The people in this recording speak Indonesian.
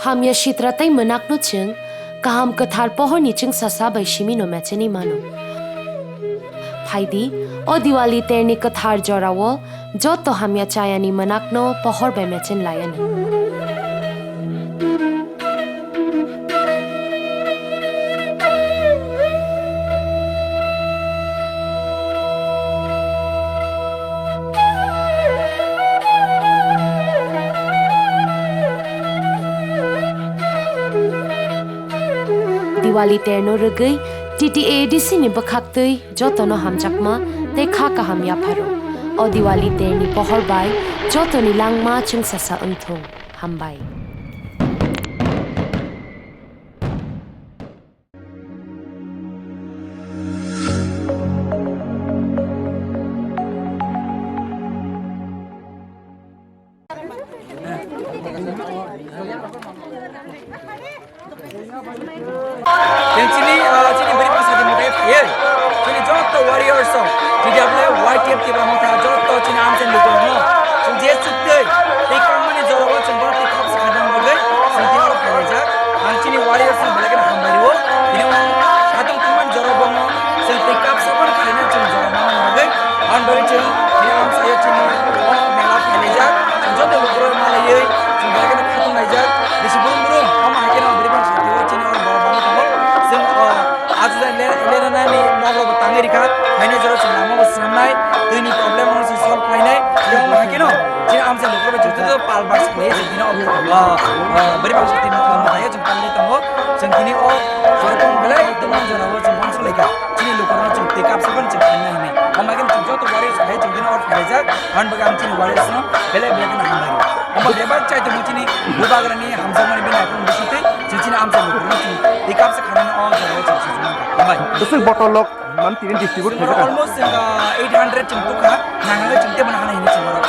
Hamya shitratai manak no chung, kaham kathar pohor ni chung sasa bai shimi no mechani mano. Phaidi, o Diwali terni kathar jorawo, joto hamya chayani manak no pohor bai mechen layani. Diwali terno regai TTA di sini bakhaktui joto no hamjakma te kha ka hamya pharo o Diwali terni pohor bai joto ni langma chung sasa unthong hambai Sini beri pasal di muka ya. Sini joto warriors so. Jadi apa le white tape kita muka joto sini amsen lupa no. Sini dia cukte. Di kamu ni jorawa cembar di kap sekadang bagai. Sini dia orang kerja. Sini warriors so belajar hambari wo. Ini orang kadang kuman jorawa no. Sini di kap sepan kalian cuma jorawa bagai. Hambari cini. Ini orang saya cini. Oh melak kerja. Joto lupa malah ye. Sini belajar khatam aja. Di sebelum belum. Kamu akhirnya beri pasal dia cini orang bawa bawa kamu. आज लेना नहीं नौकरी बताएंगे रिका मैंने जरूर चलामा बस सुननाई तो इन्हीं प्रॉब्लम होने से सॉल्व करने जो हम है ना जिन आम से लोगों में जुटे तो पाल बार से ले जिन बड़ी बात है ना बताइए जो पाल लेता हो संकीर्णी और जरूर तुम बोले तो हम जो ना वो जो हम सुलेगा जिन लोगों में जुटे काप से बन चुके हैं नहीं हम अगर जो तो वाले है जो दिन और फैजा हम बगाम जिन वाले सुनो पहले बेले ना हम लगे हम बेबाक चाहे तो मुझे नहीं बुबाग रनी हम जमाने में अपन बसते जिन आम से लोगों में एक काप से खाना और Terus botol lok mantin distribute almost 800 cengtuk ha nangai cengte mana ini cengorok